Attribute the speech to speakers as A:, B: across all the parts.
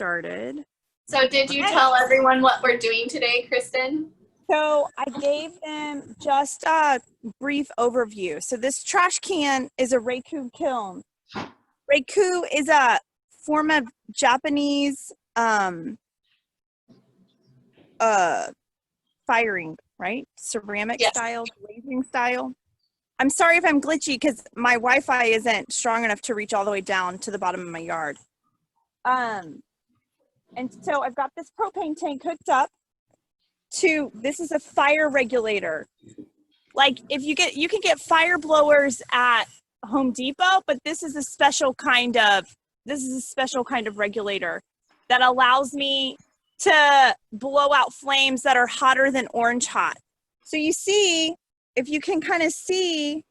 A: started.
B: So did you tell everyone what we're doing today, Kristen?
A: So I gave them just a brief overview. So this trash can is a Raku kiln. Raku is a form of Japanese firing, right? Ceramic style, glazing style. I'm sorry if I'm glitchy because my Wi-Fi isn't strong enough to reach all the way down to the bottom of my yard. And so I've got this propane tank hooked up to, this is a fire regulator. Like if you can get fire blowers at Home Depot, but this is a special kind of regulator that allows me to blow out flames that are hotter than orange hot. So you see, if you can kind of see,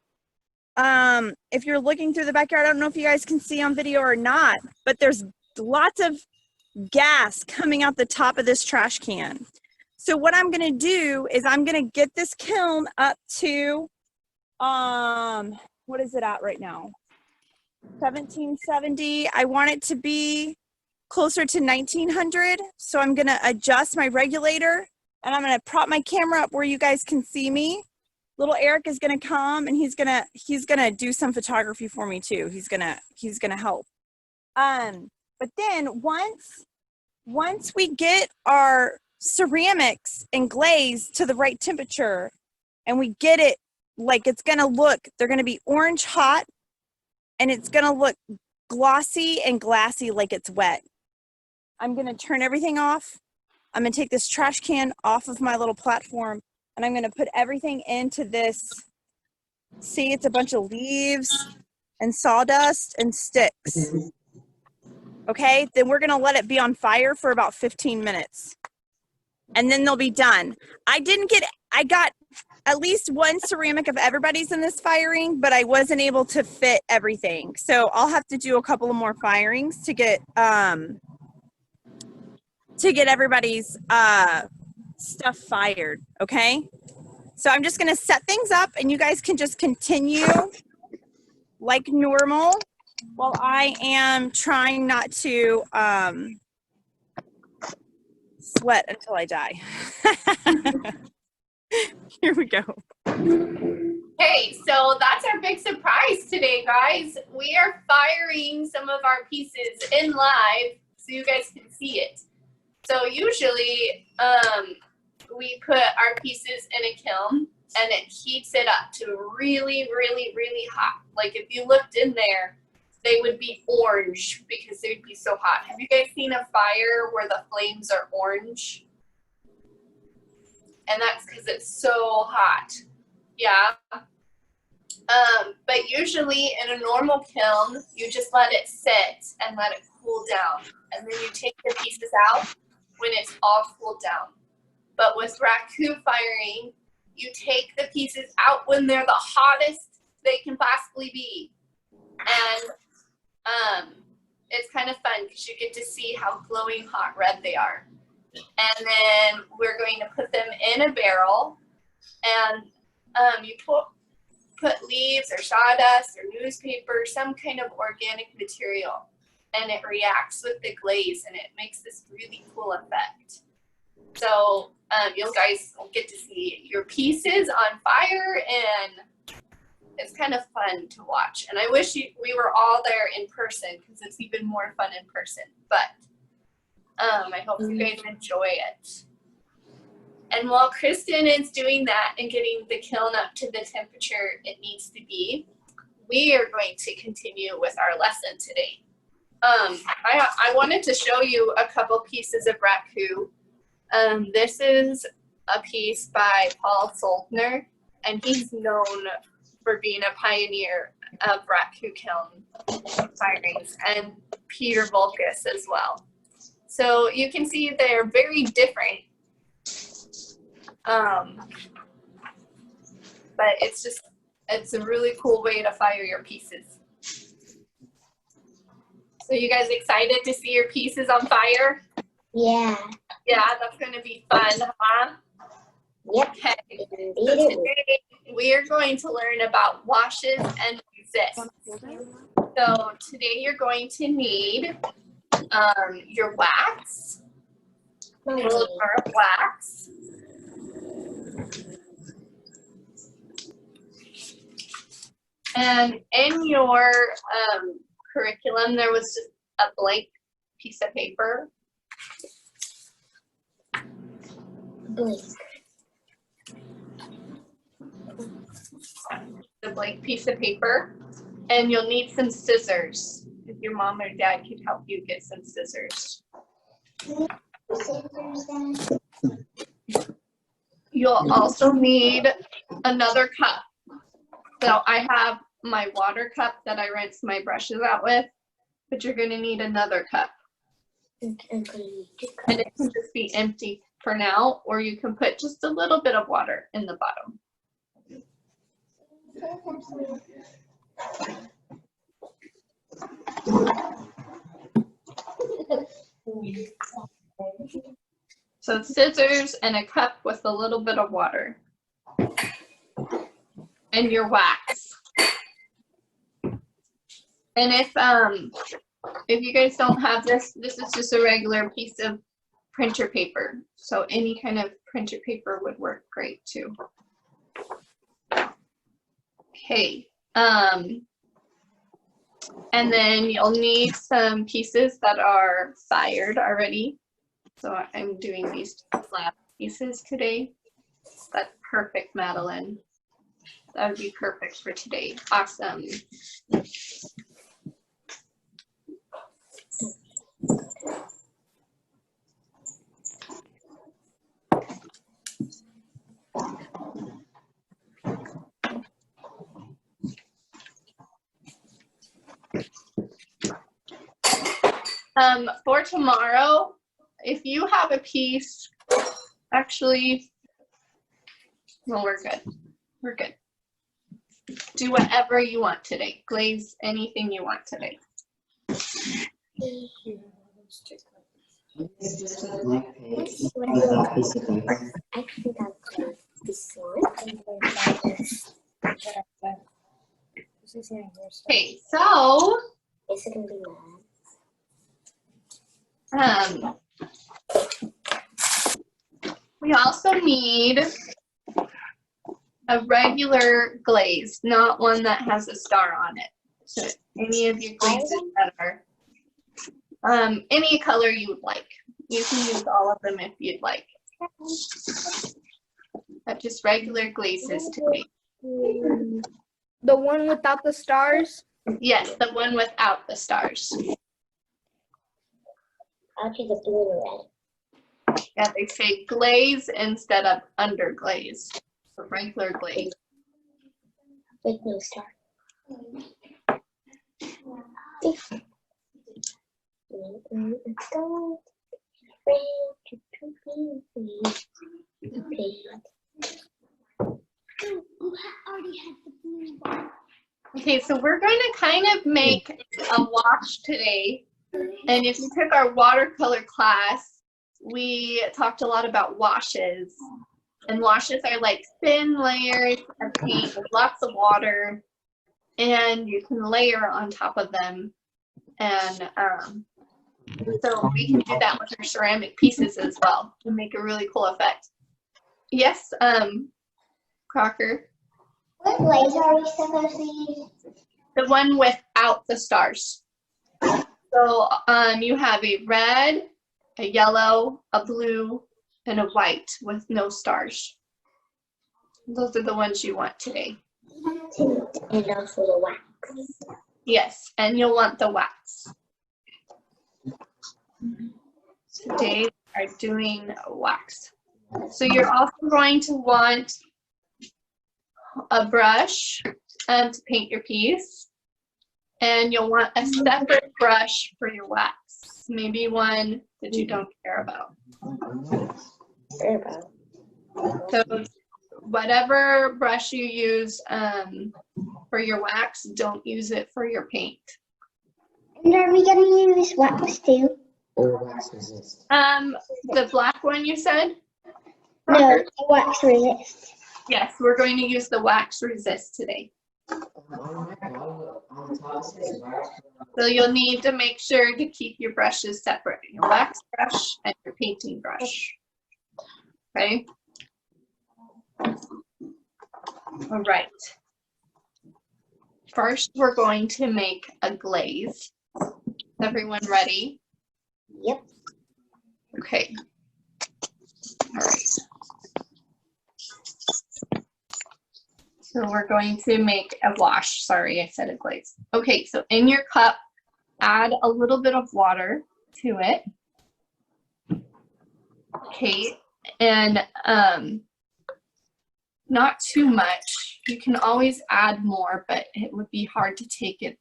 A: if you're looking through the backyard, I don't know if you guys can see on video or not, but there's lots of gas coming out the top of this trash can. So what I'm going to do is I'm going to get this kiln up to, what is it at right now? 1770. I want it to be closer to 1900. So I'm going to adjust my regulator and I'm going to prop my camera up where you guys can see me. Little Eric is going to come and he's going to do some photography for me too. He's going to help. But then once we get our ceramics and glaze to the right temperature and we get it, like it's going to look, they're going to be orange hot and it's going to look glossy and glassy like it's wet. I'm going to turn everything off. I'm going to take this trash can off of my little platform and I'm going to put everything into this. See, it's a bunch of leaves and sawdust and sticks. Okay, then we're going to let it be on fire for about 15 minutes. And then they'll be done. I got at least one ceramic of everybody's in this firing, but I wasn't able to fit everything. So I'll have to do a couple of more firings to get everybody's stuff fired, okay? So I'm just gonna set things up and you guys can just continue like normal while I am trying not to sweat until I die. Here we go.
B: Hey, so that's our big surprise today, guys. We are firing some of our pieces in live so you guys can see it. So usually we put our pieces in a kiln and it heats it up to really, really, really hot. Like if you looked in there, they would be orange because they would be so hot. Have you guys seen a fire where the flames are orange? And that's because it's so hot. Yeah. But usually in a normal kiln, you just let it sit and let it cool down. And then you take the pieces out when it's all cooled down. But with Raku firing, you take the pieces out when they're the hottest they can possibly be. And it's kind of fun because you get to see how glowing hot red they are. And then we're going to put them in a barrel and you put leaves or sawdust or newspaper, some kind of organic material, and it reacts with the glaze and it makes this really cool effect. So you guys will get to see your pieces on fire and it's kind of fun to watch. And I wish we were all there in person because it's even more fun in person. But I hope you guys enjoy it. And while Kristen is doing that and getting the kiln up to the temperature it needs to be, we are going to continue with our lesson today. I wanted to show you a couple pieces of Raku. This is a piece by Paul Soltner, and he's known for being a pioneer of Raku kiln firings, and Peter Volkus as well. So you can see they're very different, but it's a really cool way to fire your pieces. So you guys excited to see your pieces on fire?
C: Yeah.
B: Yeah, that's going to be fun, huh?
C: Yep.
B: Okay. So today we are going to learn about washes and resist. So today you're going to need your wax, a little jar of wax. And in your curriculum, there was a blank piece of paper.
C: Blank.
B: The blank piece of paper, and you'll need some scissors. If your mom or dad could help you get some scissors. You'll also need another cup. So I have my water cup that I rinse my brushes out with, but you're going to need another cup. And it can just be empty for now, or you can put just a little bit of water in the bottom. So scissors and a cup with a little bit of water. And your wax. And if you guys don't have this, this is just a regular piece of printer paper. So any kind of printer paper would work great too. Okay. And then you'll need some pieces that are fired already. So I'm doing these flat pieces today. That's perfect, Madeline. That would be perfect for today. Awesome. For tomorrow, if you have a piece, actually, well, we're good. We're good. Do whatever you want today. Glaze anything you want today. Okay, so we also need a regular glaze, not one that has a star on it. So any of your glazes that are any color you would like. You can use all of them if you'd like. But just regular glazes today.
D: The one without the stars?
B: Yes, the one without the stars.
C: I'll choose the blue and red.
B: Yeah, they say glaze instead of underglaze. So regular glaze.
C: With no star.
B: Okay, so we're going to kind of make a wash today. And if you took our watercolor class, we talked a lot about washes. And washes are like thin layers of paint with lots of water. And you can layer on top of them. And so we can do that with our ceramic pieces as well to make a really cool effect. Yes, Crocker?
C: What glaze are we supposed to use?
B: The one without the stars. So you have a red, a yellow, a blue, and a white with no stars. Those are the ones you want today.
C: And also the wax.
B: Yes, and you'll want the wax. Today we are doing wax. So you're also going to want a brush to paint your piece. And you'll want a separate brush for your wax. Maybe one that you don't care about. So whatever brush you use for your wax, don't use it for your paint.
C: And are we going to use wax too?
E: Or wax resist.
B: The black one you said?
C: No, the wax resist.
B: Yes, we're going to use the wax resist today.
E: On
B: So you'll need to make sure to keep your brushes separate, your wax brush and your painting brush. Okay. All right. First, we're going to make a glaze. Is everyone ready?
C: Yep.
B: Okay. All right. So we're going to make a wash. Sorry, I said a glaze. Okay, so in your cup, add a little bit of water to it. Okay, and not too much. You can always add more, but it would be hard to take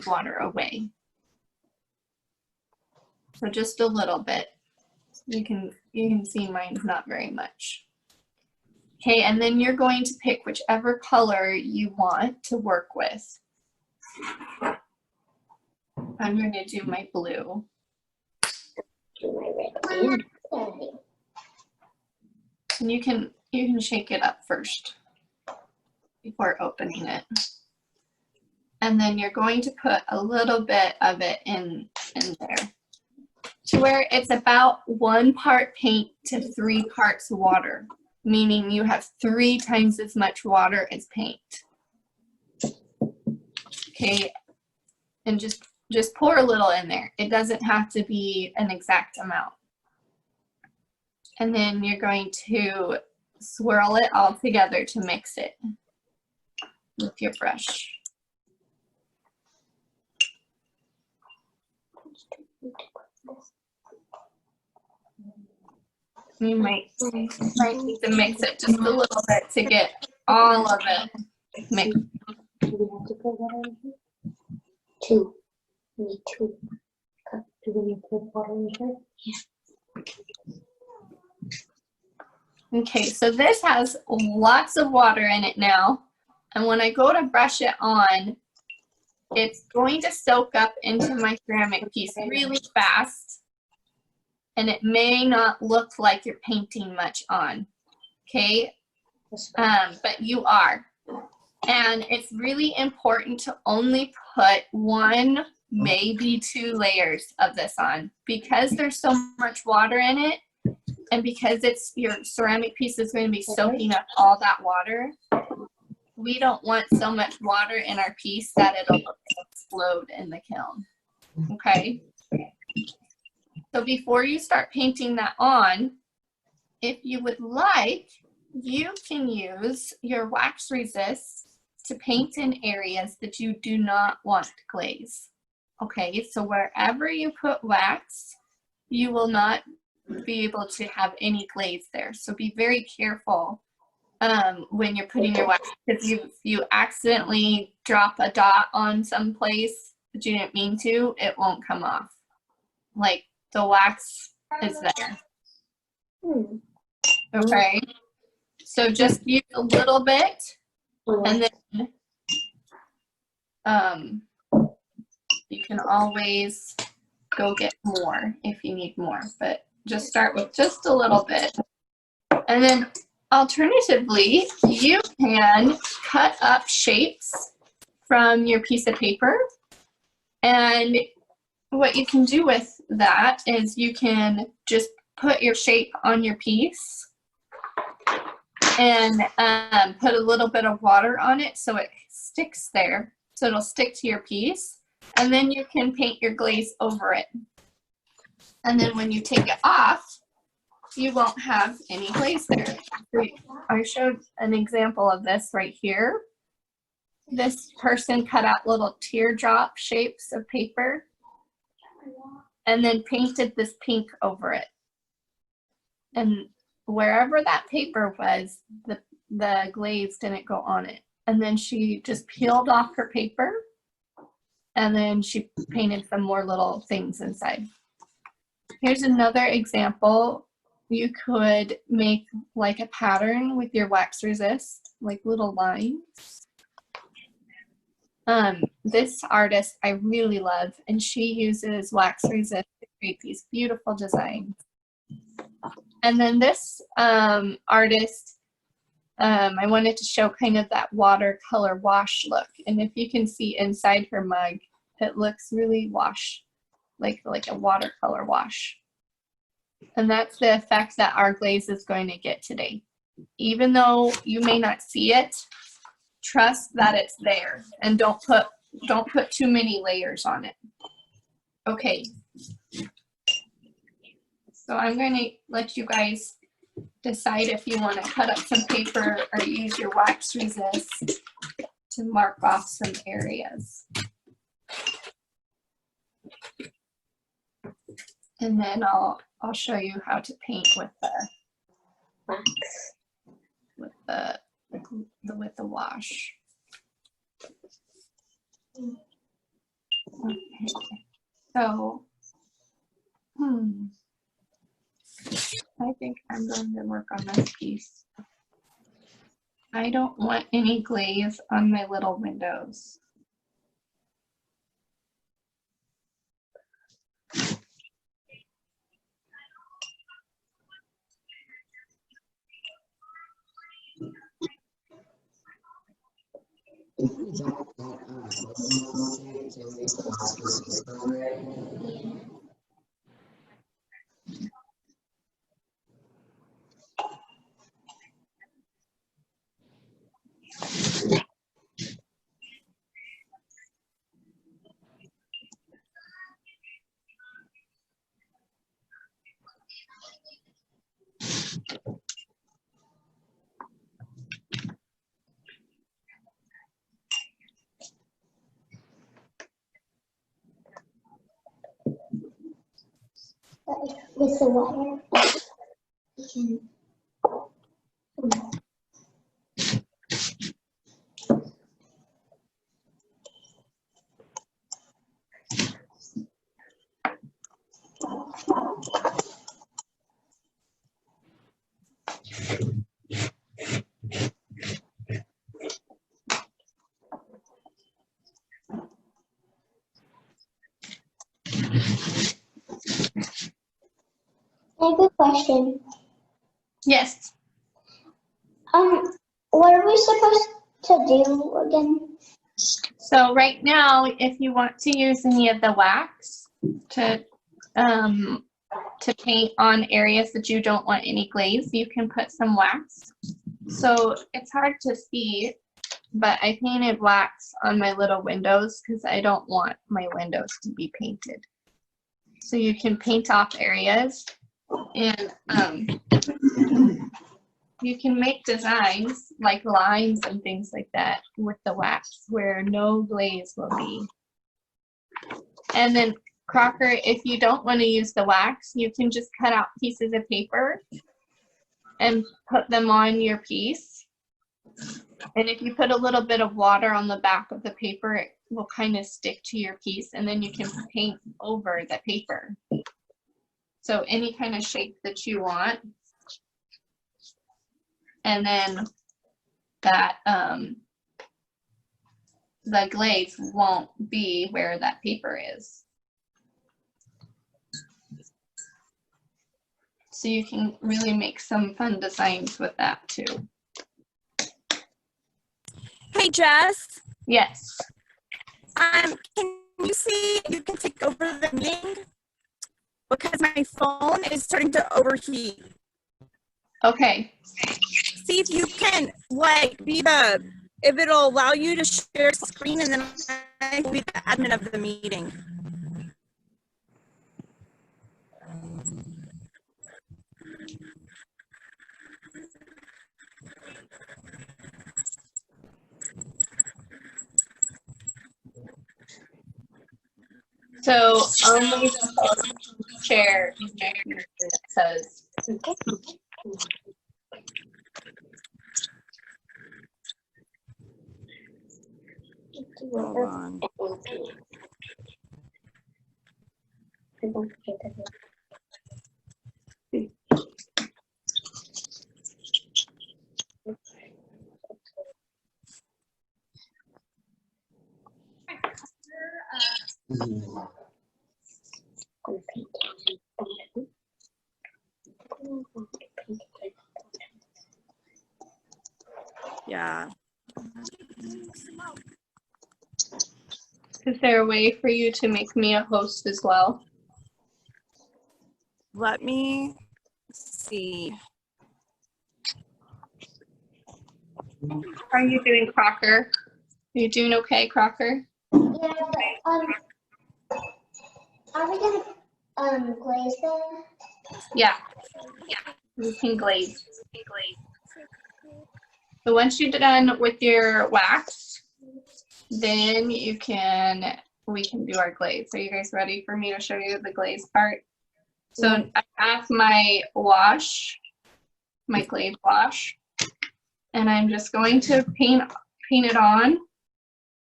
B: water away. So just a little bit. You can see mine's not very much. Okay, and then you're going to pick whichever color you want to work with. I'm going to do my blue.
C: Do my red and gray.
B: And you can shake it up first before opening it. And then you're going to put a little bit of it in there to where it's about 1 part paint to 3 parts water, meaning you have 3 times as much water as paint. Okay, and just pour a little in there. It doesn't have to be an exact amount. And then you're going to swirl it all together to mix it with your brush. You might need to mix it just a little bit to get all of it mixed.
C: Do we have to put water in here? 2. We need 2. Do we need to put water in here? Yeah.
B: Okay, so this has lots of water in it now. And when I go to brush it on, it's going to soak up into my ceramic piece really fast. And it may not look like you're painting much on, okay? But you are. And it's really important to only put 1, maybe 2 layers of this on, because there's so much water in it, and because your ceramic piece is going to be soaking up all that water. We don't want so much water in our piece that it'll explode in the kiln, okay? So before you start painting that on, if you would like, you can use your wax resist to paint in areas that you do not want glaze. Okay, so wherever you put wax, you will not be able to have any glaze there. So be very careful when you're putting your wax, because if you accidentally drop a dot on some place that you didn't mean to, it won't come off. Like, the wax is there. Okay, so just use a little bit, and then you can always go get more if you need more, but just start with just a little bit. And then alternatively, you can cut up shapes from your piece of paper, and what you can do with that is you can just put your shape on your piece and put a little bit of water on it so it sticks there. So it'll stick to your piece, and then you can paint your glaze over it. And then when you take it off, you won't have any glaze there. I showed an example of this right here. This person cut out little teardrop shapes of paper and then painted this pink over it. And wherever that paper was, the glaze didn't go on it. And then she just peeled off her paper, and then she painted some more little things inside. Here's another example. You could make like a pattern with your wax resist, like little lines. This artist I really love, and she uses wax resist to create these beautiful designs. And then this artist I wanted to show kind of that watercolor wash look. And if you can see inside her mug, it looks really wash, like a watercolor wash. And that's the effect that our glaze is going to get today. Even though you may not see it, trust that it's there, and don't put too many layers on it. Okay. So I'm going to let you guys decide if you want to cut up some paper or use your wax resist to mark off some areas. And then I'll show you how to paint with the wash. Okay. So, I think I'm going to work on this piece. I don't want any glaze on my little windows.
C: With the water, you can. I have a question.
B: Yes.
C: What are we supposed to do again?
B: So right now, if you want to use any of the wax to paint on areas that you don't want any glaze, you can put some wax. So it's hard to see, but I painted wax on my little windows because I don't want my windows to be painted. So you can paint off areas, and you can make designs like lines and things like that with the wax where no glaze will be. And then Crocker, if you don't want to use the wax, you can just cut out pieces of paper and put them on your piece. And if you put a little bit of water on the back of the paper, it will kind of stick to your piece, and then you can paint over the paper. So any kind of shape that you want. And then that the glaze won't be where that paper is. So you can really make some fun designs with that too.
A: Hey, Jess.
B: Yes.
A: Can you see if you can take over the meeting? Because my phone is starting to overheat.
B: Okay.
A: See if you can, like, if it'll allow you to share screen, and then I will be the admin of the meeting.
B: So only the share that says.
A: Hold on. Yeah.
B: Is there a way for you to make me a host as well?
A: Let me see.
B: How are you doing, Crocker? Are you doing okay, Crocker?
C: Yeah, but are we gonna glaze them?
B: Yeah. You can glaze. So once you're done with your wax, then we can do our glaze. Are you guys ready for me to show you the glaze part? So I have my wash, my glaze wash, and I'm just going to paint it on.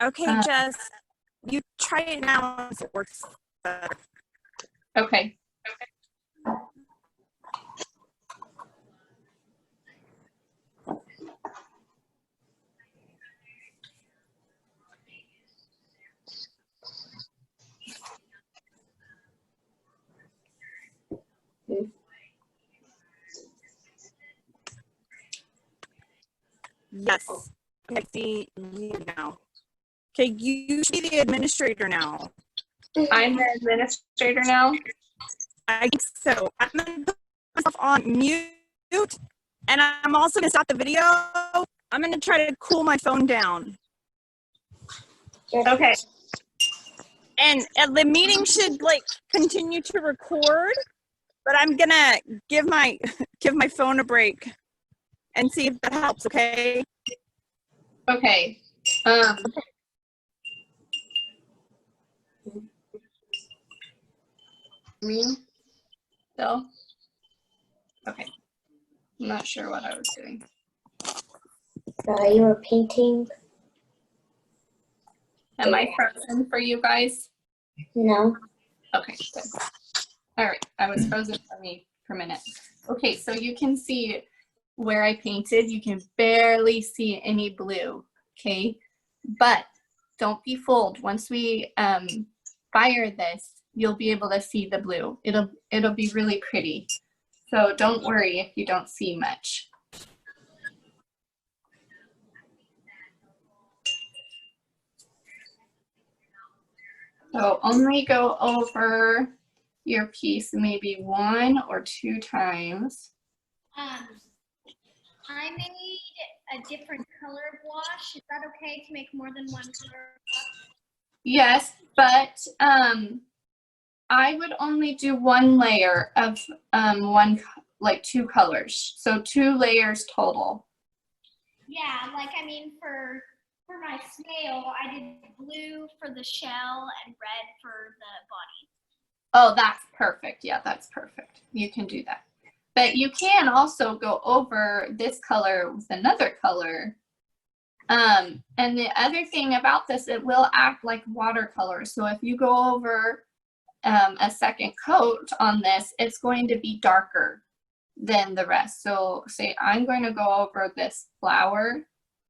A: Okay, Jess, you try it now if it works better.
B: Okay.
A: Yes, I see you now. Okay, you should be the administrator now.
B: I'm the administrator now.
A: I think so. I'm gonna put myself on mute, and I'm also gonna stop the video. I'm gonna try to cool my phone down,
B: Okay.
A: and the meeting should like continue to record. But I'm gonna give my phone a break and see if that helps. Okay.
B: Okay. Me? Still? Okay. I'm not sure what I was doing.
C: You were painting?
B: Am I frozen for you guys?
C: No.
B: Okay, good. All right, I was frozen for me for a minute. Okay, so you can see where I painted. You can barely see any blue, okay? But don't be fooled. Once we fire this, you'll be able to see the blue. It'll be really pretty. So don't worry if you don't see much. So only go over your piece maybe 1 or 2 times.
D: I made a different color wash. Is that okay to make more than one color wash?
B: Yes, but I would only do 1 layer of like 2 colors. So 2 layers total.
D: Yeah, like I mean for my snail, I did blue for the shell and red for the body.
B: Oh, that's perfect. Yeah, that's perfect. You can do that. But you can also go over this color with another color. And the other thing about this, it will act like watercolor. So if you go over a second coat on this, it's going to be darker than the rest. So say I'm going to go over this flower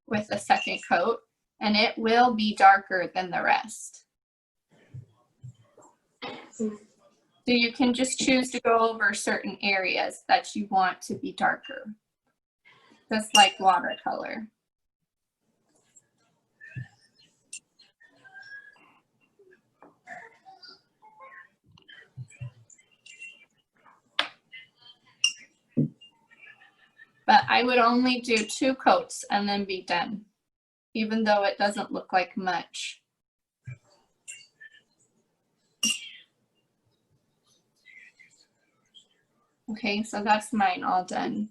B: with a second coat, and it will be darker than the rest. So you can just choose to go over certain areas that you want to be darker, just like watercolor. But I would only do 2 coats and then be done, even though it doesn't look like much. Okay, so that's mine all done.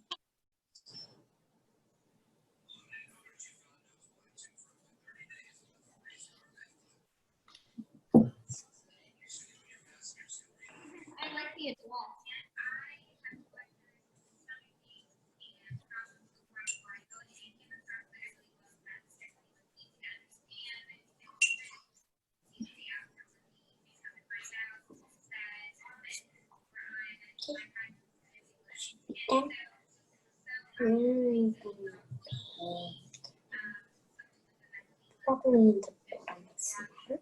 D: I like the adult.
C: Then probably in the bottom center.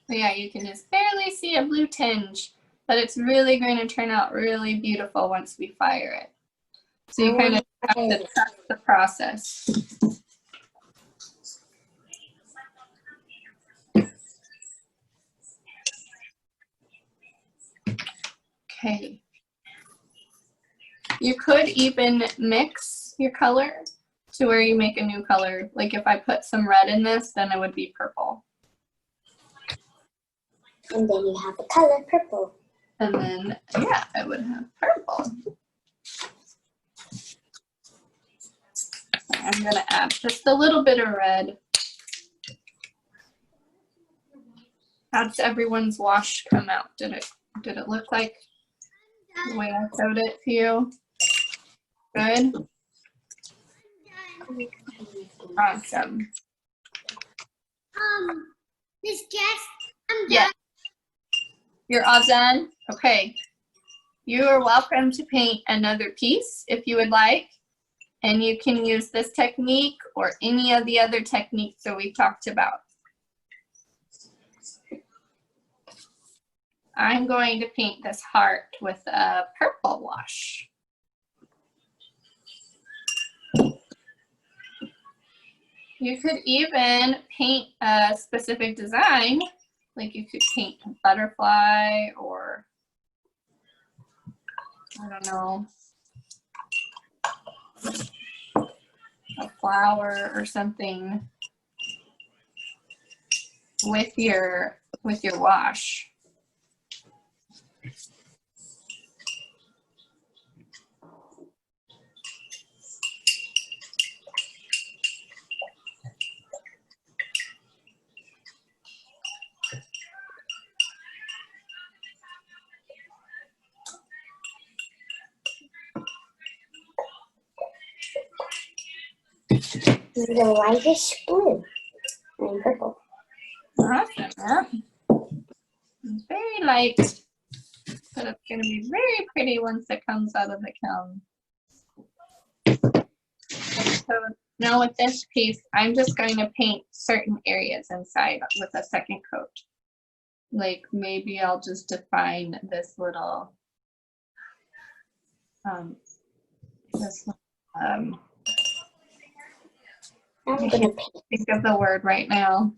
B: So yeah, you can just barely see a blue tinge, but it's really going to turn out really beautiful once we fire it. So you kind of have to trust the process. Okay. You could even mix your color to where you make a new color. Like if I put some red in this, then it would be purple.
C: And then you have the color purple.
B: And then, yeah, it would have purple. I'm gonna add just a little bit of red. How does everyone's wash come out? Did it look like the way I showed it to you? Good? Awesome.
D: Miss Jess, I'm done.
B: Yeah. You're all done? Okay. You are welcome to paint another piece if you would like. And you can use this technique or any of the other techniques that we talked about. I'm going to paint this heart with a purple wash. You could even paint a specific design, like you could paint a butterfly or, I don't know, a flower or something with your wash.
C: The lightest blue and purple.
B: Awesome. Yeah. It's very light, but it's going to be very pretty once it comes out of the kiln. So now with this piece, I'm just going to paint certain areas inside with a second coat. Like maybe I'll just define this little,
C: I'm
B: I
C: gonna
B: can't
C: paint.
B: think of the word right now.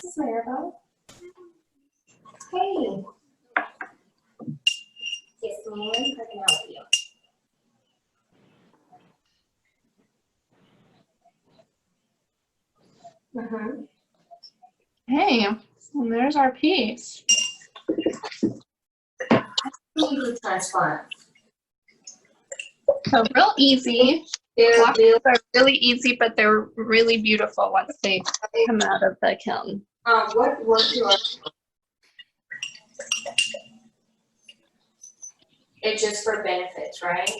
B: This is Maribel. Hey. Yes, ma'am. How can I help you? Hey, and there's our piece.
E: Transplant.
B: So real easy. Washes are really easy, but they're really beautiful once they come out of the kiln.
E: What was your? It's just for benefits, right?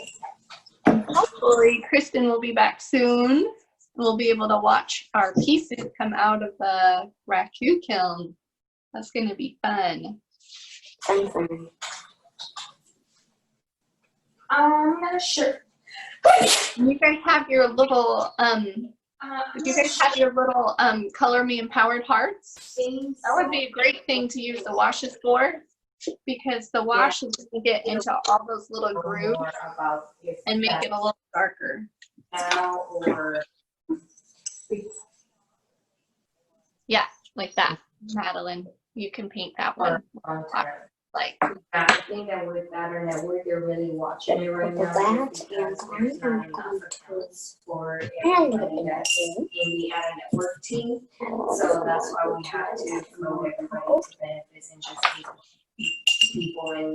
B: Hopefully, Kristen will be back soon. We'll be able to watch our pieces come out of the Raku kiln. That's going to be fun.
E: Sure.
B: You guys have your little color me empowered hearts. That would be a great thing to use the washes for, because the wash is going to get into all those little grooves and make it a little darker.
E: Now or
B: Yeah, like that, Madeline. You can paint that one. Like
E: I think that with that or network, you're really watching it right now.
C: That
E: because
C: and
E: there's not
C: I'm
E: enough
C: going to
E: accounts for
C: and
E: everybody that's in the Add a Network team. So that's why we have to promote everybody to benefits and just keep people in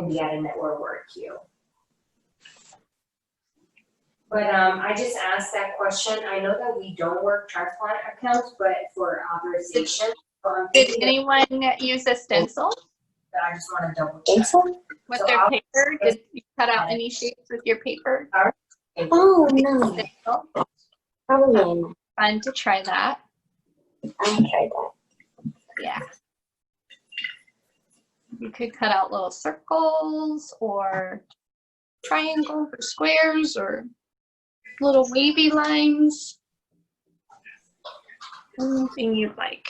E: the Add a Network work queue. But I just asked that question. I know that we don't work transplant accounts, but for authorization.
B: did anyone use a stencil
E: But I just want to double check.
C: Pencil?
B: with
E: So
B: their
E: I'll-
B: paper? Did you cut out any shapes with your paper?
C: Oh no,
B: Stencil?
C: probably not.
B: Fun to try that.
C: I'll try that.
B: Yeah. You could cut out little circles or triangles or squares or little wavy lines. Anything you'd like.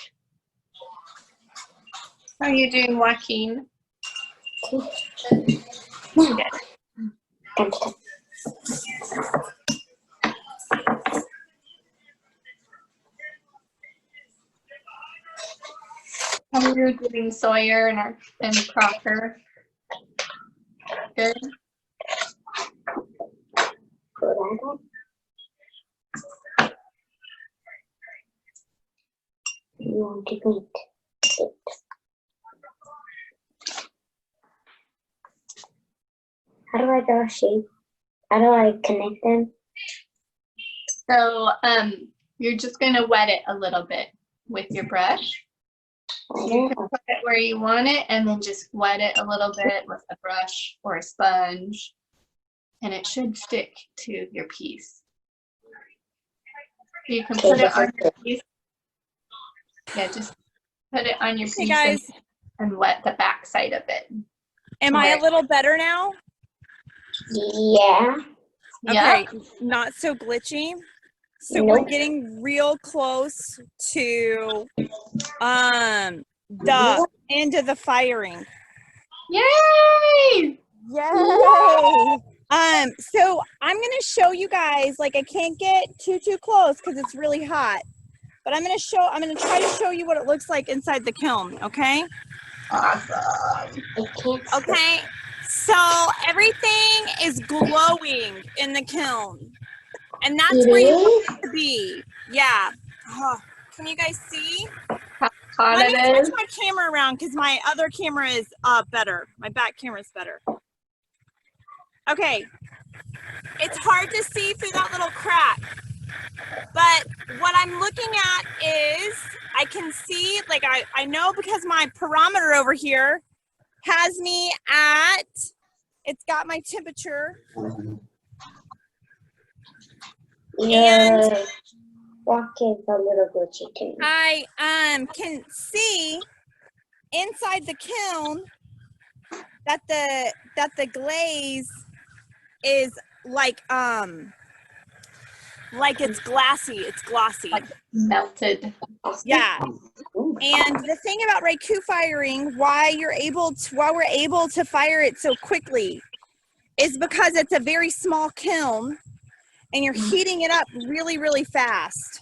B: How are you doing, Joaquin?
C: Now,
B: Good.
C: come to
B: How are you doing, Sawyer and Crocker? Good.
C: put on. You want to paint it. How do I draw a shape? How do I connect them?
B: So you're just gonna wet it a little bit with your brush. You can put it where you want it and then just wet it a little bit with a brush or a sponge, and it should stick to your piece. You can put it on your piece. Yeah, just put it on your
A: Hey
B: piece
A: guys,
B: and wet the back side of it.
A: am I a little better now?
C: Yeah.
B: Yeah.
A: Okay, not so glitchy. So
C: Nope.
A: we're getting real close to the end of the firing.
B: Yay!
A: Yay! So I'm gonna show you guys, like I can't get too close because it's really hot. But I'm gonna try to show you what it looks like inside the kiln, okay?
B: Awesome.
C: I can't.
A: Okay. So everything is glowing in the kiln. And that's
C: It
A: where you
C: is?
A: want it to be. Yeah. Oh, can you guys see?
B: How hot
A: Let me
B: it is.
A: switch my camera around because my other camera is better. My back camera is better. Okay. It's hard to see through that little crack. But what I'm looking at is I can see, like I know because my barometer over here has me at, it's got my temperature.
C: Your walk is a little glitchy to me.
A: I can see inside the kiln that the glaze is like it's glassy, it's glossy.
B: Like melted.
A: Yeah. And the thing about Raku firing, why we're able to fire it so quickly is because it's a very small kiln and you're heating it up really, really fast.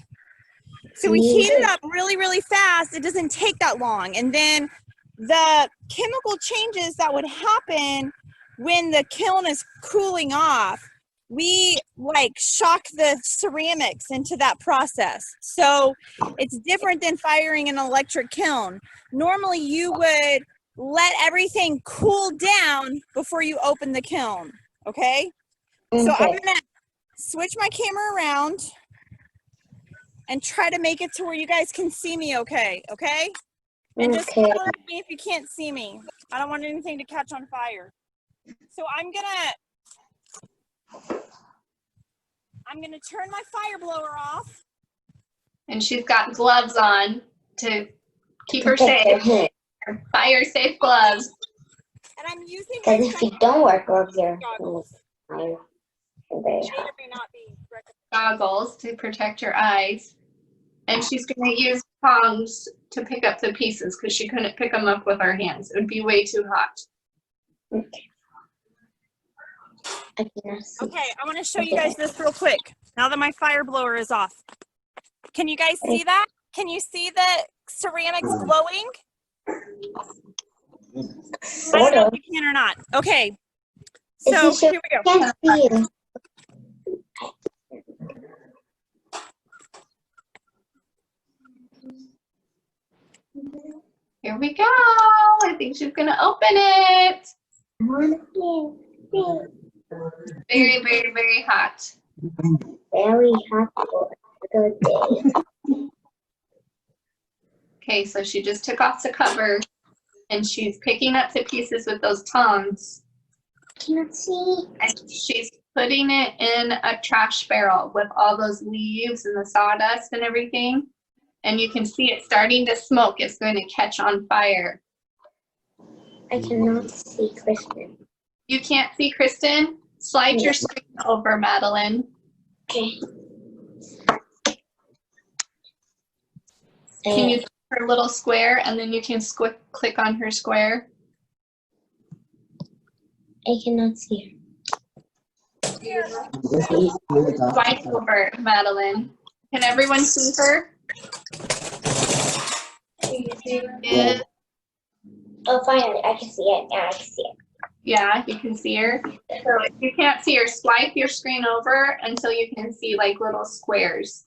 A: So we heat it up really, really fast. It doesn't take that long. And then the chemical changes that would happen when the kiln is cooling off, we like shock the ceramics into that process. So it's different than firing an electric kiln. Normally you would let everything cool down before you open the kiln, okay? So I'm gonna switch my camera around and try to make it to where you guys can see me okay? And just correct me if you can't see me. I don't want anything to catch on fire. So I'm gonna turn my fire blower off.
B: And she's got gloves on to keep her safe. Fire safe gloves.
A: And I'm using
C: Because if you don't wear gloves, you're fire.
A: may not be
B: Goggles to protect your eyes. And she's going to use tongs to pick up the pieces because she couldn't pick them up with her hands. It would be way too hot.
C: Okay.
A: Okay, I want to show you guys this real quick. Now that my fire blower is off. Can you guys see that? Can you see the ceramics glowing? I don't know if you can or not. Okay. So here we go.
C: Can't see you.
B: Here we go. I think she's going to open it. Very, very, very hot.
C: Very hot for a good day.
B: Okay, so she just took off the cover and she's picking up the pieces with those tongs.
C: Cannot see.
B: And she's putting it in a trash barrel with all those leaves and the sawdust and everything. And you can see it starting to smoke. It's going to catch on fire.
C: I cannot see Kristen.
B: You can't see Kristen? Slide your screen over, Madeline.
C: Okay.
B: Can you click her little square and then you can click on her square?
C: I cannot see
B: Slide over, Madeline. Can everyone see her? Yeah.
C: Oh, finally, I can see it. Yeah, I can see it.
B: Yeah, you can see her. So if you can't see her, swipe your screen over until you can see like little squares.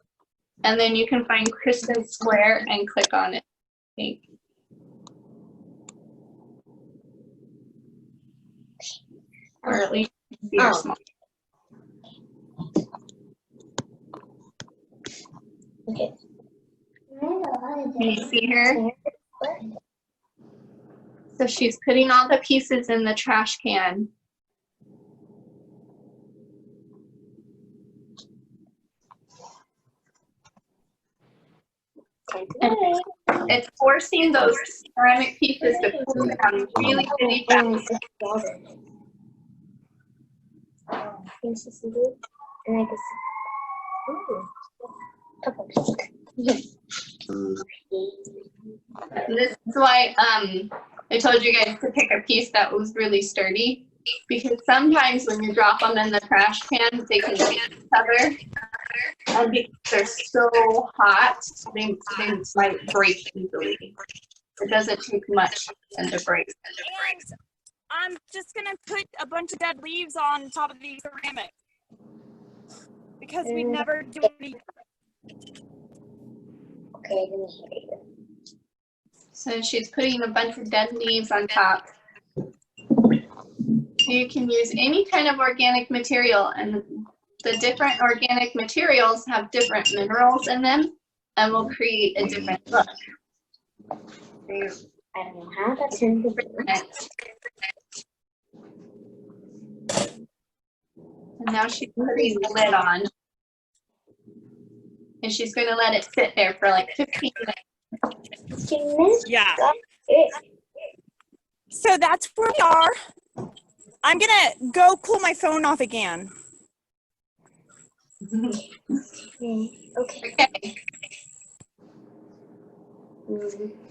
B: And then you can find Kristen's square and click on it. I think. Or at least you can see her small.
C: Okay.
B: Can you see her? So she's putting all the pieces in the trash can. And it's forcing those ceramic pieces to cool down really, really fast. And this is why I told you guys to pick a piece that was really sturdy, because sometimes when you drop them in the trash can, they can hit each other, and because they're so hot, they might break easily. It doesn't take much for them to break.
A: And I'm just gonna put a bunch of dead leaves on top of the ceramic because we never do any.
C: Okay, let me hear you.
B: So she's putting a bunch of dead leaves on top. You can use any kind of organic material, and the different organic materials have different minerals in them and will create a different look.
C: I don't know how that's in the
B: And now she's putting the lid on. And she's going to let it sit there for like 15 minutes.
A: Yeah. So that's where we are. I'm gonna go cool my phone off again.
C: Okay.
B: Okay.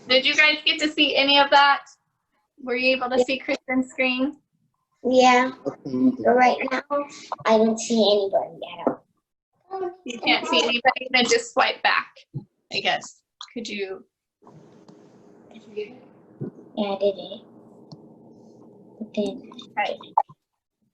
B: Did you guys get to see any of that? Were you able to see Kristen's screen?
C: Yeah. But right now, I don't see anybody at all.
B: You can't see anybody, then just swipe back, I guess. Could you?
C: Yeah, I did it. But then,
B: Right.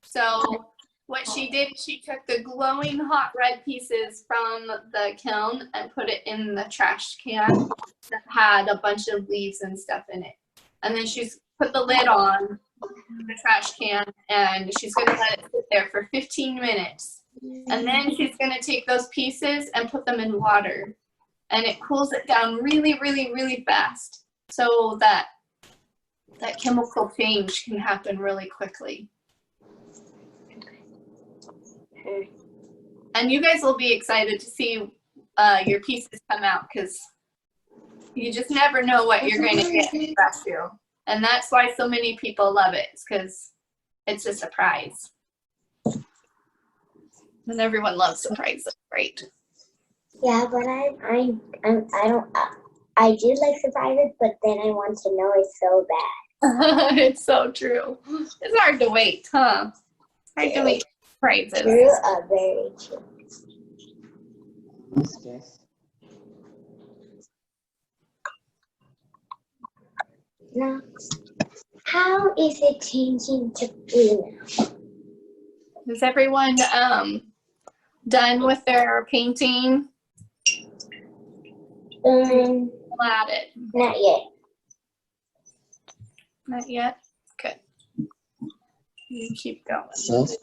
B: So what she did, she took the glowing hot red pieces from the kiln and put it in the trash can that had a bunch of leaves and stuff in it. And then she's put the lid on the trash can and she's going to let it sit there for 15 minutes. And then she's going to take those pieces and put them in water. And it cools it down really, really, really fast so that that chemical change can happen really quickly. And you guys will be excited to see your pieces come out because you just never know what you're going to get in Raku. And that's why so many people love it, because it's a surprise. And everyone loves surprises, right?
C: yeah, but I do like surprises, but then I want to know it so bad.
B: It's so true. It's hard to wait, huh? Hard to wait for surprises.
C: True, very true.
F: Miss Jess.
C: Now, how is it changing to blue now?
B: Is everyone done with their painting? At it.
C: Not yet.
B: Not yet? Good. You keep going.
F: Jess.
C: It's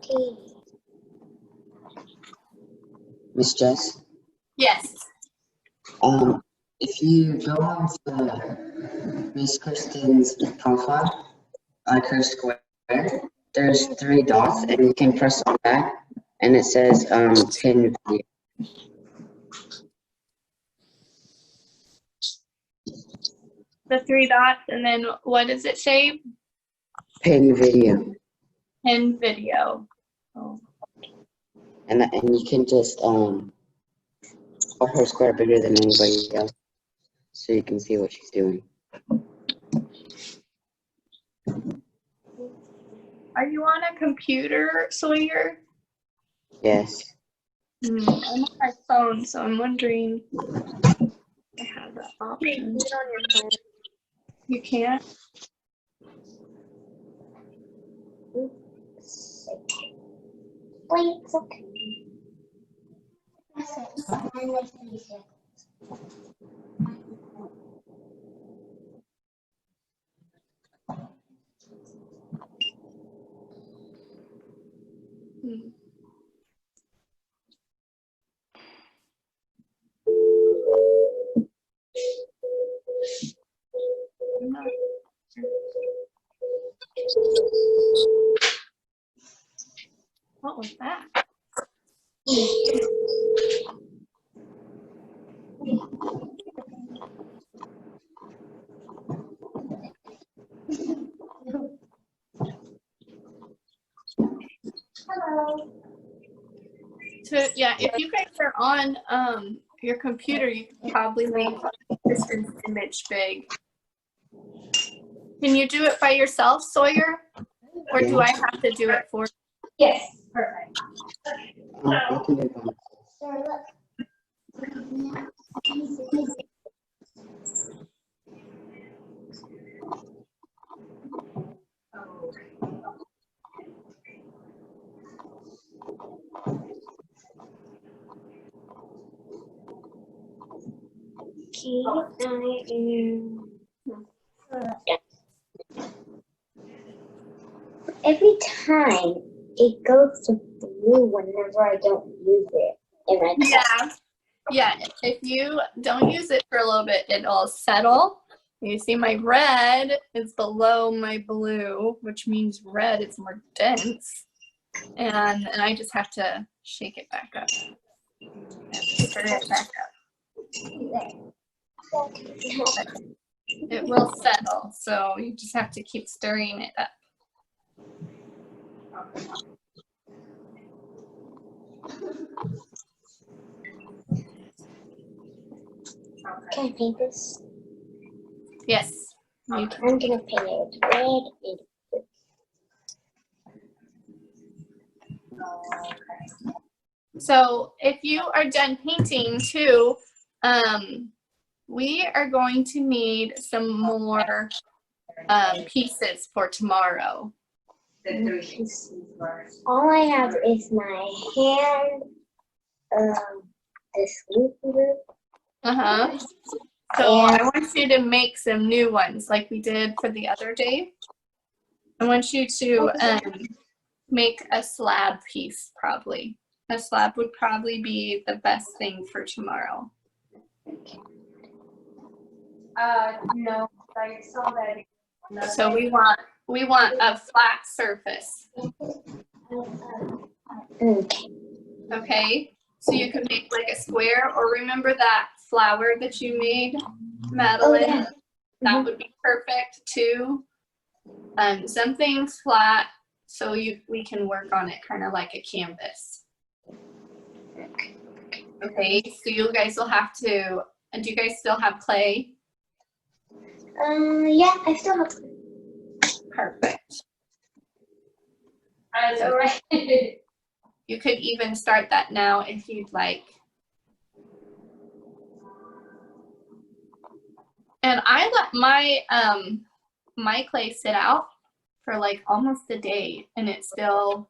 C: pretty.
F: Miss Jess.
B: Yes.
F: If you go on to Miss Kristen's profile, her square, there's 3 dots, and you can press on that, and it says pin video.
B: The 3 dots, and then what does it say?
F: Pin video.
B: Pin video. Oh.
F: And you can just put her square bigger than anybody else so you can see what she's doing.
B: Are you on a computer, Sawyer?
F: Yes.
B: I'm on my phone, so I'm wondering if I have that option. You can't?
C: Wait, it's okay. That's it. And there's 3 seconds.
B: Hmm. I'm not sure. What was that?
C: Hello.
B: So yeah, if you guys are on your computer, you can probably make Kristen's image big. Can you do it by yourself, Sawyer? Or do I have to do it for you?
C: Yes, perfect.
F: You can do it.
C: Sarah, look. Okay, I am. Every time it goes to blue whenever I don't use it. And I
B: Yeah. Yeah, if you don't use it for a little bit, it'll settle. You see my red is below my blue, which means red is more dense. And I just have to shake it back up. And stir it back up. It will settle, so you just have to keep stirring it up.
C: Can I paint this?
B: Yes, you can.
C: I'm gonna paint it with red and
B: So if you are done painting too, we are going to need some more pieces for tomorrow.
C: all I have is my hand, this loop.
B: Uh-huh. So I want you to make some new ones like we did for the other day. I want you to make a slab piece probably. A slab would probably be the best thing for tomorrow.
E: No, I saw that.
B: So we want a flat surface.
C: Okay.
B: Okay? So you can make like a square, or remember that flower that you made, Madeline?
C: Oh, yeah.
B: That would be perfect too. Something flat so we can work on it kind of like a canvas. Okay, so you guys will have to, and do you guys still have clay?
C: Yeah, I still have.
B: Perfect.
E: I know, right?
B: You could even start that now if you'd like. And I let my my clay sit out for like almost a day, and it still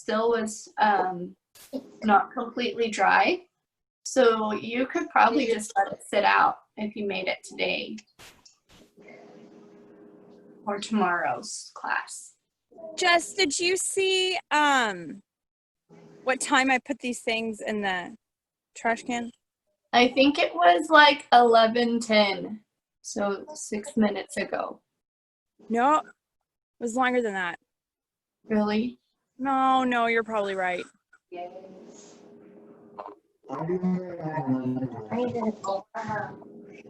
B: was not completely dry. So you could probably just let it sit out if you made it today or tomorrow's class.
A: Jess, did you see what time I put these things in the trash can?
B: I think it was like 11:10, so 6 minutes ago.
A: No, it was longer than that.
B: Really?
A: No, you're probably right.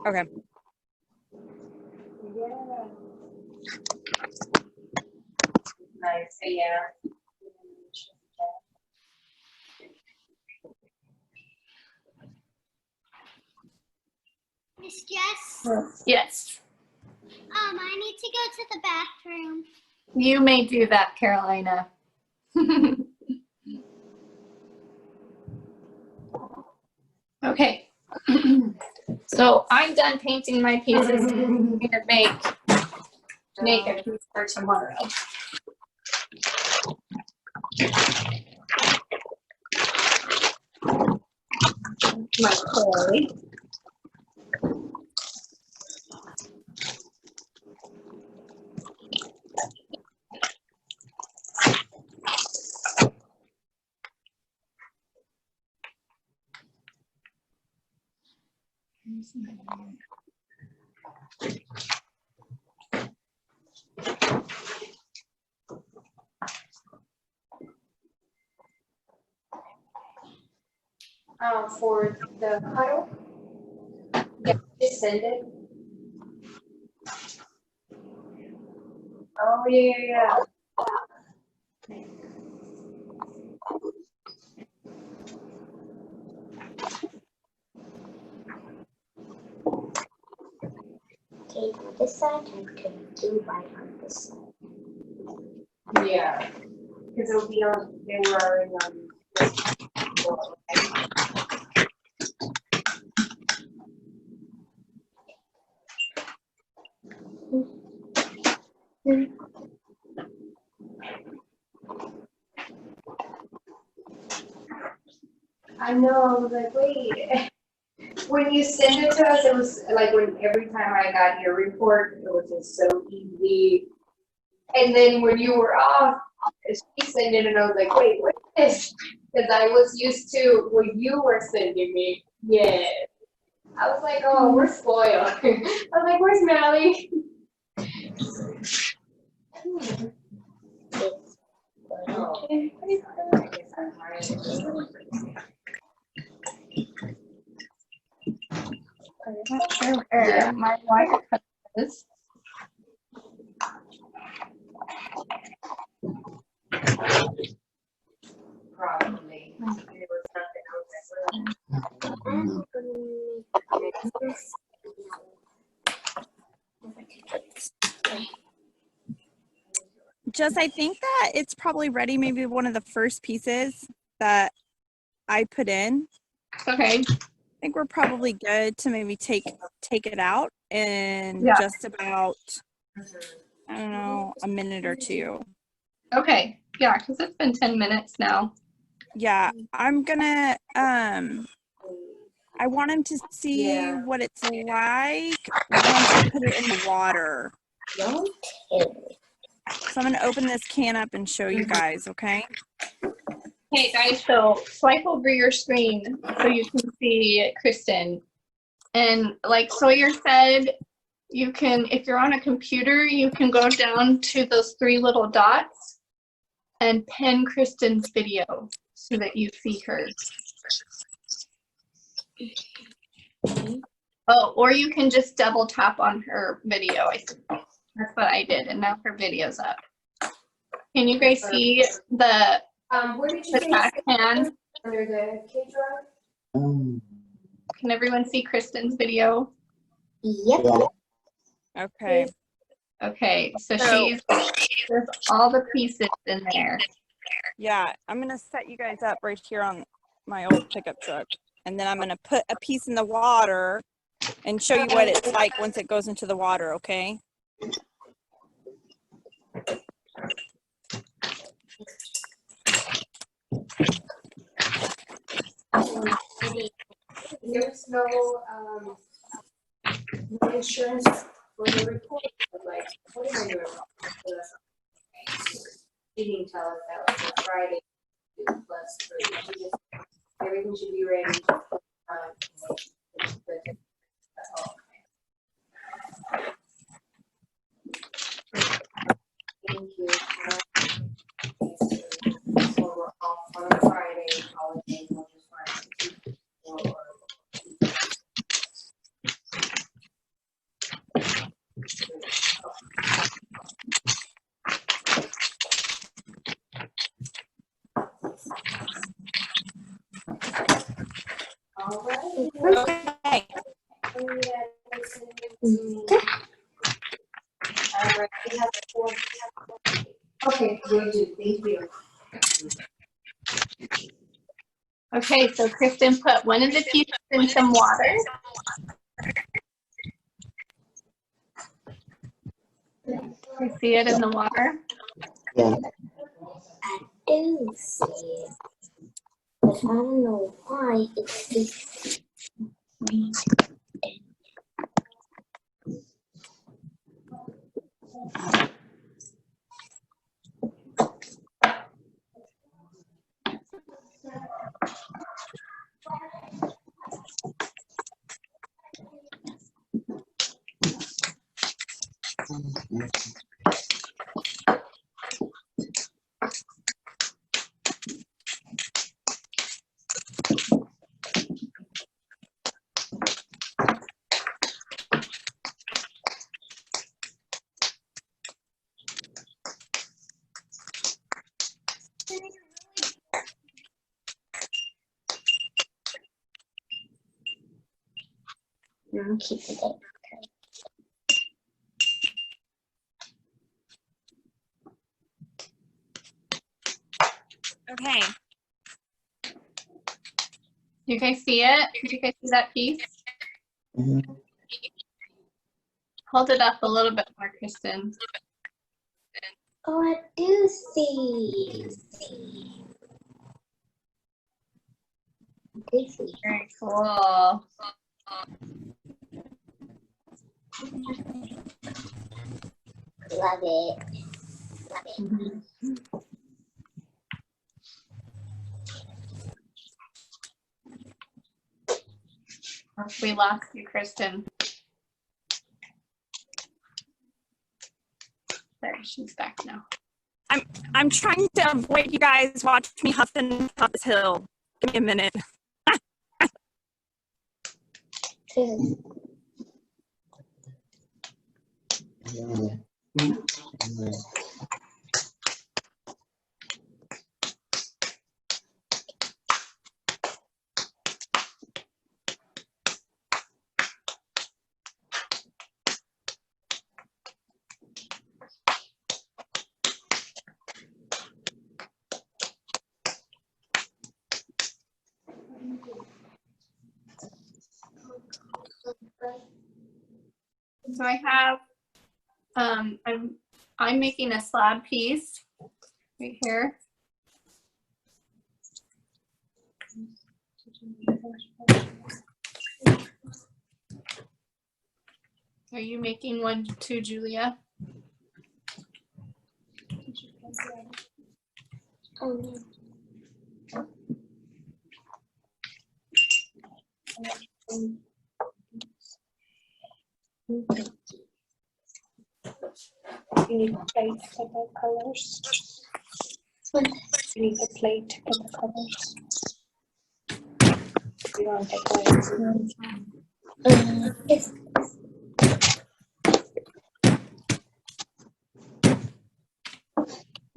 A: Okay.
E: sometimes, but yeah.
D: Miss Jess,
B: Yes,
D: I need to go to the bathroom.
B: you may do that, Carolina. Okay. So I'm done painting my pieces. I'm gonna make a piece for tomorrow. My clay.
E: For the cuddle, yeah, just send it. Oh, yeah.
C: Take on this side and can do right on this side.
E: Yeah, because it'll be on, they were already on this floor, right? I know, I was like, wait. When you send it to us, it was like when every time I got your report, it was just so easy. And then when you were off, she sent it and I was like, wait, what is this? Because I was used to what you were sending me. Yeah. I was like, oh, we're spoiled. I was like, where's Mally? Oh, I guess I'm right.
B: I'm not sure where my wire cut is.
E: Probably. There was nothing else
A: Jess, I think that it's probably ready. Maybe one of the first pieces that I put in.
B: Okay.
A: I think we're probably good to maybe take it out in
B: Yeah.
A: just about, I don't know, a minute or two.
B: Okay. Yeah, because it's been 10 minutes now.
A: Yeah, I'm gonna I want him to see
E: Yeah.
A: what it's like once I put it in the water.
C: Don't tell me.
A: So I'm gonna open this can up and show you guys, okay?
B: Hey guys, so swipe over your screen so you can see Kristen. And like Sawyer said, you can, if you're on a computer, you can go down to those 3 little dots and pin Kristen's video so that you see her. Oh, or you can just double tap on her video. That's what I did, and now her video's up. Can you guys see the
E: Where did you say?
B: trash can?
E: Under the K drive?
B: Can everyone see Kristen's video?
C: Yep.
A: Okay.
B: Okay, so
A: So-
B: there's all the pieces in there.
A: Yeah, I'm gonna set you guys up right here on my old pickup truck. And then I'm gonna put a piece in the water and show you what it's like once it goes into the water, okay?
E: There's no insurance for the report, but like, what am I doing wrong? She didn't tell us that was a Friday, plus 3. She just, everything should be ready. Thank you. So we're off on a Friday, holiday, we'll just find
A: Okay.
E: Okay, will do, thank you.
B: Okay, so Kristen put one of the pieces in some water. You see it in the water?
F: Yeah.
C: I do see it. But I don't know why it's I'm keeping it.
A: Okay.
B: You guys see it? Did you guys see that piece?
F: Mhm.
B: Hold it up a little bit more, Kristen.
C: Oh, I do see. I do see.
B: Very cool.
C: Love it.
B: We lost you, Kristen. There, she's back now.
A: I'm trying to avoid you guys watch me huff and puff this hill. Give me a minute.
B: So I have, I'm making a slab piece right here. Are you making one too, Julia?
G: You need a plate for the colors. You need a plate for the colors. You want the colors.
C: Yes.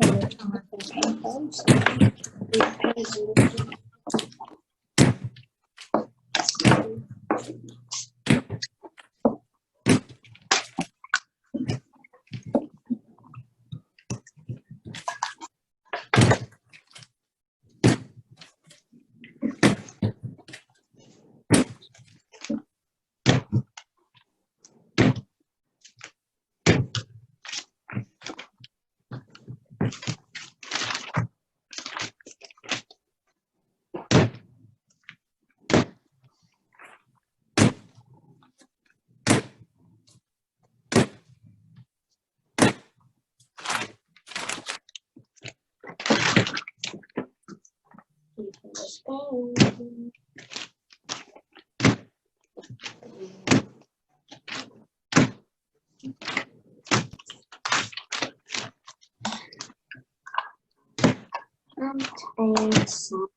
G: And you're talking about paint bombs. We paint
C: And some.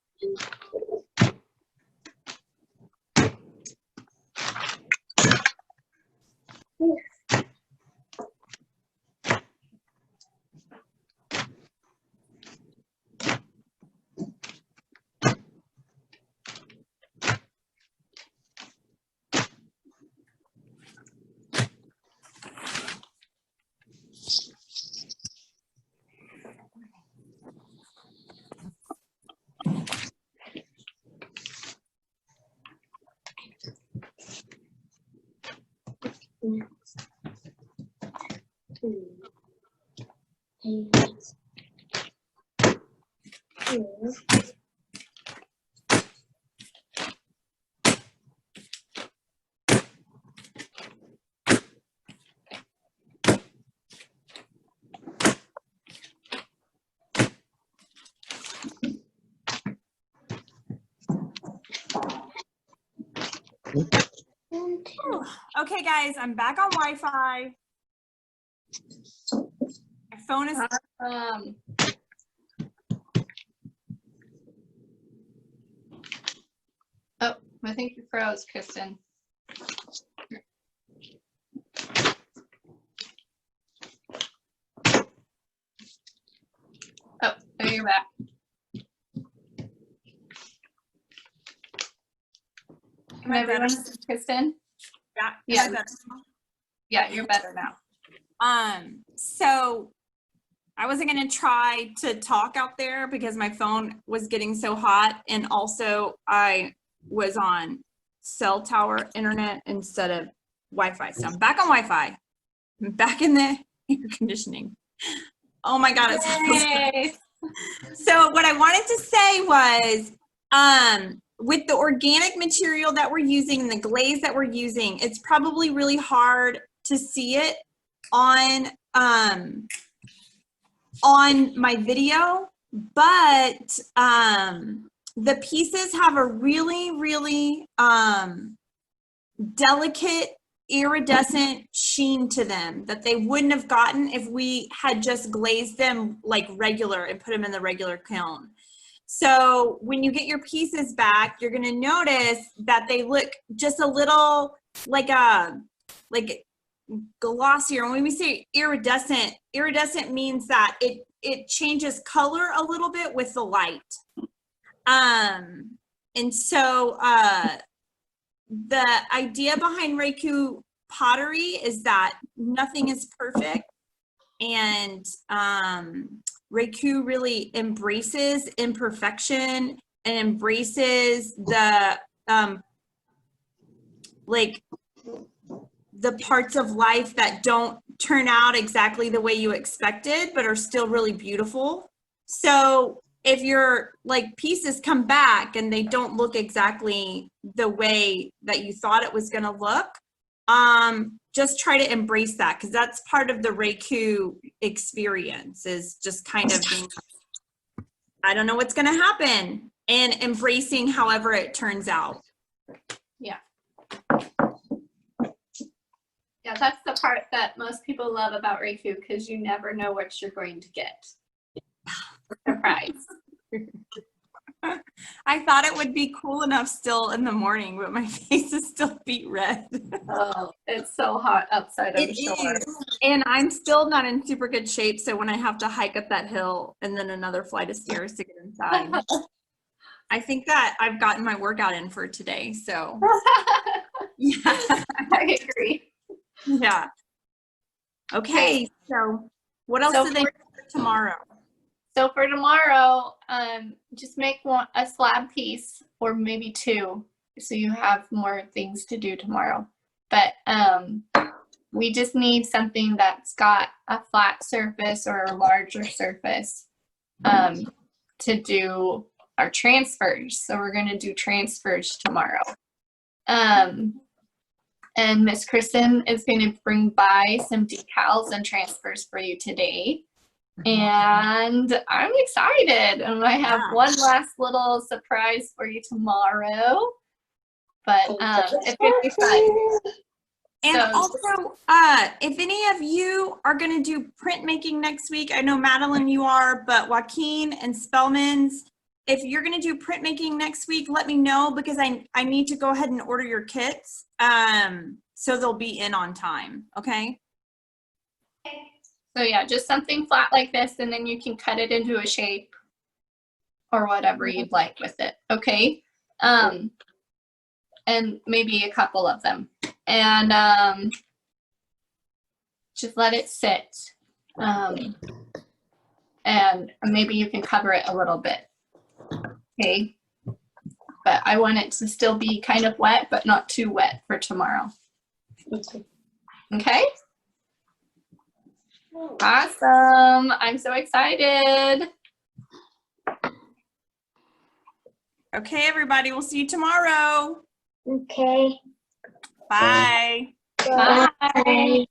A: Okay, guys, I'm back on Wi-Fi. My phone is.
B: Oh, I think you froze, Kristen. Oh, there you're back.
A: Am I better?
B: Kristen?
A: Yeah.
B: Yeah.
A: Am I better?
B: Yeah, you're better now.
A: So I wasn't gonna try to talk out there because my phone was getting so hot, and also I was on cell tower internet instead of Wi-Fi. So I'm back on Wi-Fi. I'm back in the air conditioning. Oh my God, it's
B: Yay.
A: So what I wanted to say was, with the organic material that we're using, the glaze that we're using, it's probably really hard to see it on my video, but the pieces have a really, really delicate iridescent sheen to them that they wouldn't have gotten if we had just glazed them like regular and put them in the regular kiln. So when you get your pieces back, you're gonna notice that they look just a little like glossier. And when we say iridescent, iridescent means that it changes color a little bit with the light. And so the idea behind Raku pottery is that nothing is perfect, and Raku really embraces imperfection and embraces the like the parts of life that don't turn out exactly the way you expected but are still really beautiful. So if your like pieces come back and they don't look exactly the way that you thought it was going to look, just try to embrace that, because that's part of the Raku experience, is just kind of being, I don't know what's going to happen, and embracing however it turns out.
B: Yeah. Yeah, that's the part that most people love about Raku, because you never know what you're going to get. Surprise.
A: I thought it would be cool enough still in the morning, but my face is still beet red.
B: Oh, it's so hot outside, I'm sure.
A: And I'm still not in super good shape, so when I have to hike up that hill and then another flight of stairs to get inside, I think that I've gotten my workout in for today, so. Yeah.
B: I agree.
A: Yeah. Okay, so what else do they do for tomorrow?
B: So for tomorrow, just make a slab piece or maybe two, so you have more things to do tomorrow. But we just need something that's got a flat surface or a larger surface to do our transfers. So we're going to do transfers tomorrow. And Miss Kristen is going to bring by some decals and transfers for you today. And I'm excited. And I have one last little surprise for you tomorrow. But it's going to be fun.
A: And also, if any of you are going to do printmaking next week, I know Madeline you are, but Joaquin and Spellman's, if you're going to do printmaking next week, let me know, because I need to go ahead and order your kits so they'll be in on time, okay?
B: So yeah, just something flat like this, and then you can cut it into a shape or whatever you'd like with it, okay? And maybe a couple of them. And just let it sit. And maybe you can cover it a little bit, okay? But I want it to still be kind of wet, but not too wet for tomorrow. Okay. Awesome. I'm so excited.
A: Okay, everybody, we'll see you tomorrow.
C: Okay.
A: Bye.
B: Bye.
C: Bye.